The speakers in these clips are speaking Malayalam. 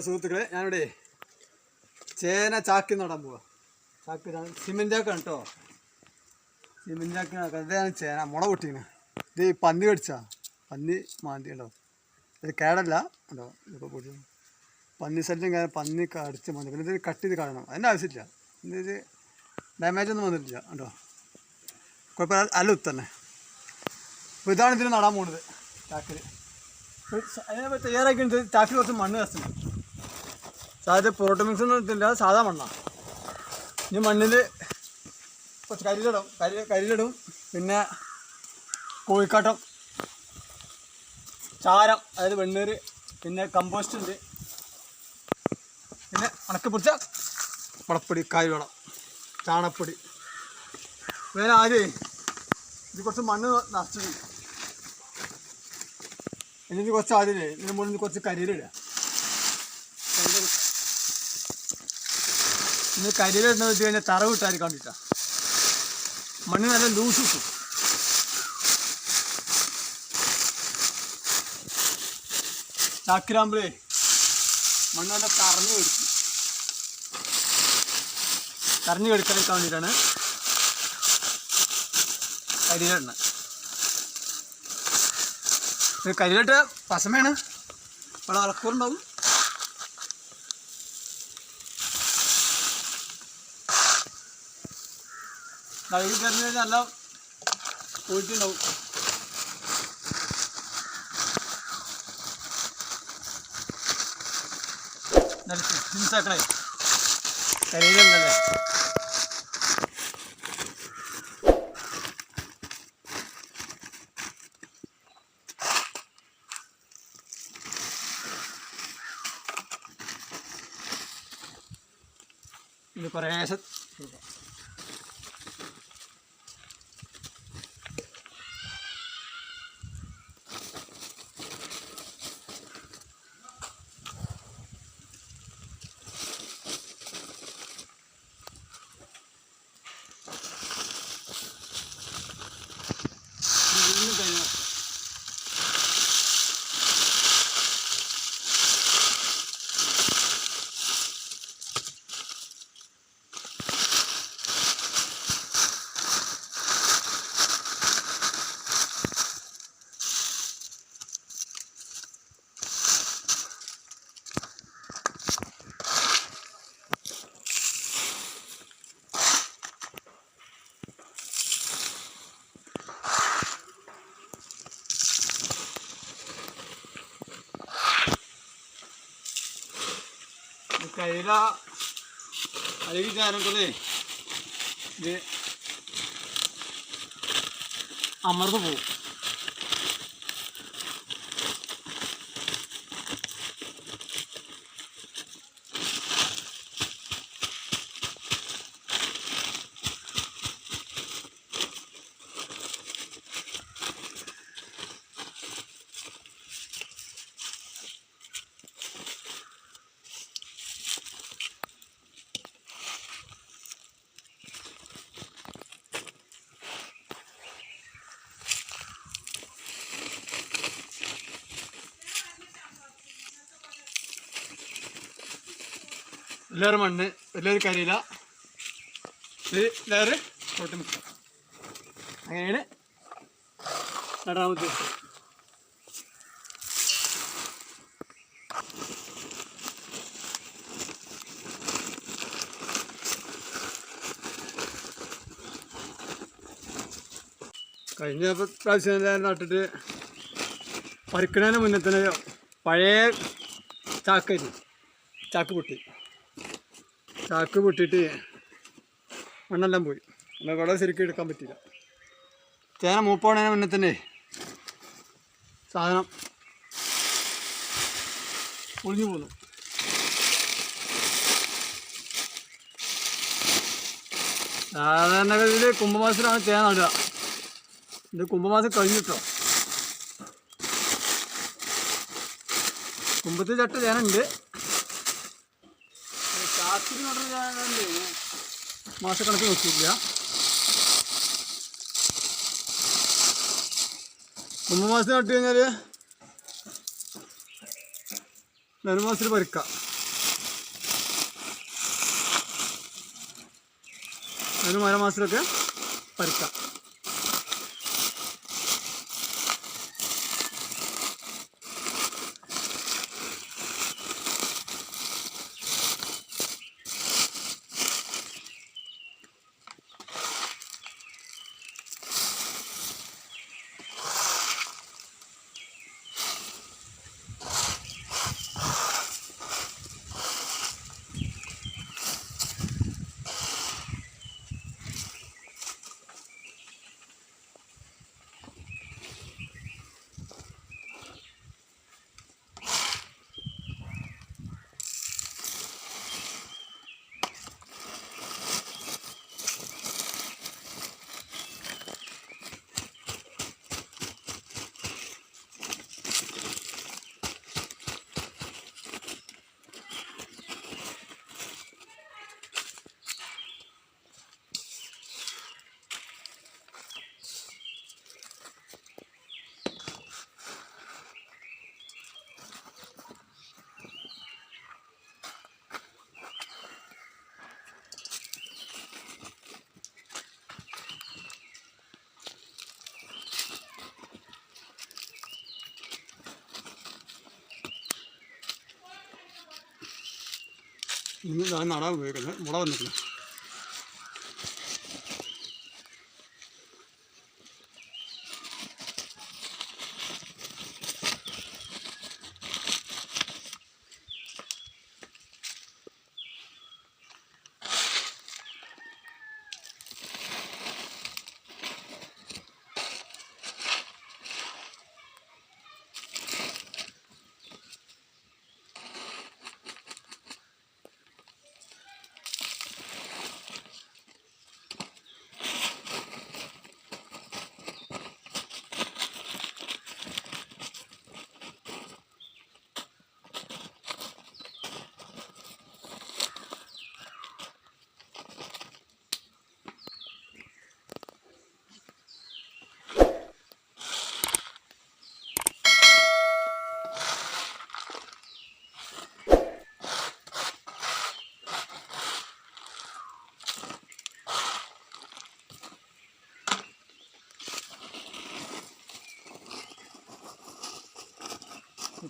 സുഹൃത്തുക്കളെ, ഞാനിവിടെ ചേന ചാക്കി നടാൻ പോവാ. ചാക്ക് സിമെന്റ് ചാക്കാണ് കേട്ടോ. സിമെന്റ് ചാക്കിന് അതാണ് ചേന മുള പൊട്ടിങ്ങനെ. ഇത് പന്നി കടിച്ചാ, പന്നി മാന്തി ഉണ്ടോ, ഇത് കേടല്ല ഉണ്ടോ, ഇതിപ്പോൾ പൊടി പന്നി ശല്യം കാരണം പന്നി കടിച്ച് മാന്തി. പിന്നെ ഇത് കട്ട് ചെയ്ത് കളയണം, അതിൻ്റെ ആവശ്യമില്ല. ഇത് ഡാമേജ് ഒന്നും വന്നിട്ടില്ല കേട്ടോ, കുഴപ്പമില്ല, അല്ല തന്നെ. അപ്പോൾ ഇതാണ് ഇതിന് നടാൻ പോകുന്നത് ചാക്കിൽ. അതിനെ തയ്യാറാക്കി ചാക്കിൽ കുറച്ച് മണ്ണ് കസ്റ്റം. സാധാരണ പൊറോട്ട മിക്സ് ഒന്നും ഇട്ടില്ല, സാധാ മണ്ണാണ്. ഇനി മണ്ണിൽ കുറച്ച് കരിയിലിടും, പിന്നെ കോഴിക്കാട്ടം, ചാരം അതായത് വെണ്ണീര്, പിന്നെ കമ്പോസ്റ്റ് ഉണ്ട്, പിന്നെ ഉണക്കി പൊടിച്ച വളപ്പൊടി, കായ്വളം, ചാണപ്പൊടി. വേറെ ആദ്യം ഇത് കുറച്ച് മണ്ണ് നശിച്ചു. എന്നിട്ട് കുറച്ച് ആദ്യം ഇതിന് മുകളിൽ കുറച്ച് കരിയിലിടുക. ഇന്ന് കരിയിലിടുന്നത് വെച്ച് കഴിഞ്ഞാൽ തറവ് ഇട്ടാൽ കണ്ടിട്ടാണ് മണ്ണ് നല്ല ലൂസ് കിട്ടും. ചാക്കിലാകുമ്പോഴേ മണ്ണ് നല്ല കറഞ്ഞു കെടുക്കാതിരിക്കാൻ വേണ്ടിയിട്ടാണ് കരിയിലിടുന്നത്. കരിയിലിട്ട് പസമയാണ്, വളരെ അളക്കൂറുണ്ടാവും. കഴുകി തരുന്ന കഴിഞ്ഞാൽ നല്ല പോയിട്ടുണ്ടാവും. നല്ല ജിൻസാക്കണേ കരിയിലുണ്ടല്ലേ. ഇത് കുറേശ്ശെ കരിയില അഴുകി കയറക്കുള്ളേ ഇത് അമർന്നു പോകും. എല്ലാവരും മണ്ണ്, എല്ലാവരും കരിയില, ഇത് എല്ലാവരും പൊട്ടി മിക്ക. അങ്ങനെയാണ് നടാൻ ഉദ്ദേശിച്ചത്. കഴിഞ്ഞ പ്രാവശ്യം എല്ലാവരും നട്ടിട്ട് പറിക്കണതിന് മുന്നേ തന്നെ പഴയ ചാക്ക് പൊട്ടിയിട്ട് മണ്ണെല്ലാം പോയി. എന്നാൽ വെള്ളം ശരിക്കും എടുക്കാൻ പറ്റില്ല. ചേന മൂപ്പോണതിന് മുന്നേ തന്നെ സാധനം ഒളിഞ്ഞു പോന്നു. സാധാരണഗതിയിൽ കുംഭമാസത്തിലാണ് ചേന നടുക. ഇത് കുംഭമാസം കഴിഞ്ഞിട്ടോ. കുംഭത്തിൽ ചട്ട ചേന ഉണ്ട്, ചാക്കിന് നടന്ന ചേന മാസക്കണക്ക് നോക്കിയില്ല. കുംഭമാസത്തിൽ നട്ട് കഴിഞ്ഞാൽ ധനുമാസത്തിൽ പറിക്കാം. അതിന് 1 മാസത്തിലൊക്കെ പറിക്കാം. ഇന്ന് ഞാൻ നടാൻ ഉപയോഗിക്കുന്നത് മുള വന്നിട്ടുണ്ട്.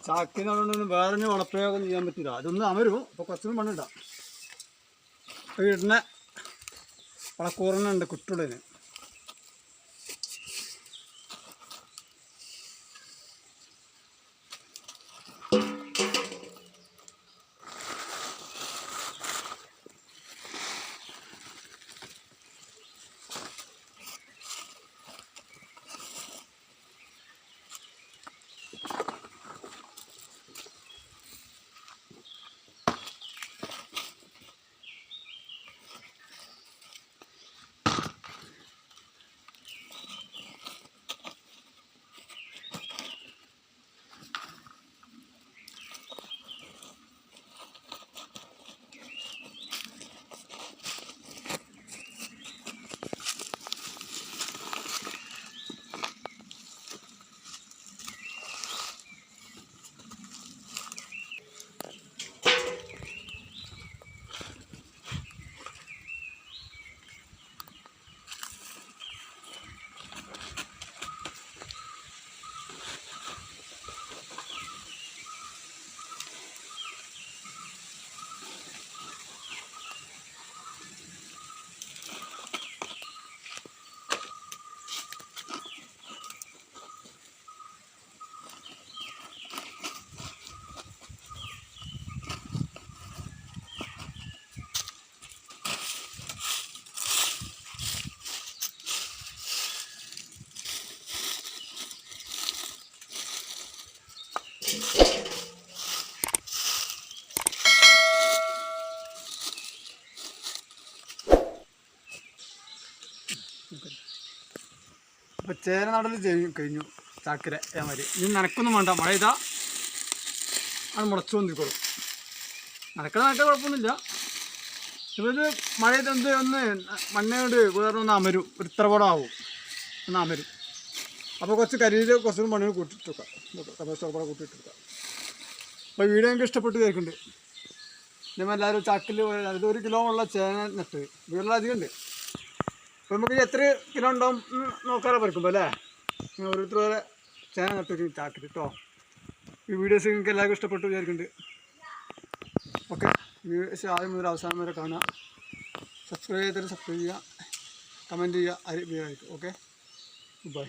ചാക്കിനോടൊന്നും വേറെ വളപ്രയോഗം ചെയ്യാൻ പറ്റില്ല. അതൊന്നും അമരും. അപ്പോൾ കുറച്ചുകൂടി മണ്ണിടാം. വീടിനെ വളക്കൂറനുണ്ട് കുട്ടുള്ളിന്. അപ്പോൾ ചേന നടൽ കഴിഞ്ഞു. ചാക്കര ഏമാതിരി ഇനി നനക്കൊന്നും വേണ്ട. മഴ ഇതാ അത് മുളച്ചു വന്നിക്കോളും. നനക്കാൻ കുഴപ്പമൊന്നുമില്ല. ഇത് മഴ ഇതെന്ത് ഒന്ന് മണ്ണയോട് വേറെ ഒന്ന് അമരും. ഒരു ഇത്ര കൂടെ ആവും ഒന്ന് അമരും. അപ്പോൾ കുറച്ച് കരിയിൽ കുറച്ചും മണ്ണിൽ കൂട്ടിയിട്ടെടുക്കാം. കമ്പോസ്റ്റോടെ കൂട്ടിയിട്ടെടുക്കാം. അപ്പോൾ വീഡിയോ എനിക്ക് ഇഷ്ടപ്പെട്ട് കേൾക്കുന്നുണ്ട്. ഞാൻ എല്ലാവരും ചാക്കിൽ 1 കിലോ ഉള്ള ചേന നട്ട് വീട്ടിലധികം ഉണ്ട്. അപ്പോൾ നമുക്ക് എത്ര കിലോ ഉണ്ടാവും നോക്കാതെ പറിക്കുമ്പോൾ അല്ലേ? ഓരോരുത്തർ ഓരോ ചേന നട്ടു ചാക്കിൽ കേട്ടോ. ഈ വീഡിയോസ് നിങ്ങൾക്ക് എല്ലാവർക്കും ഇഷ്ടപ്പെട്ടു വിചാരിക്കുന്നുണ്ട്. ഓക്കെ, വീഡിയോസ് ആദ്യം മുതൽ അവസാനം വരെ കാണുക. സബ്സ്ക്രൈബ് ചെയ്തിട്ട് സബ്സ്ക്രൈബ് ചെയ്യുക, കമൻറ്റ് ചെയ്യുക, ആയിരിക്കും. Okay, good bye.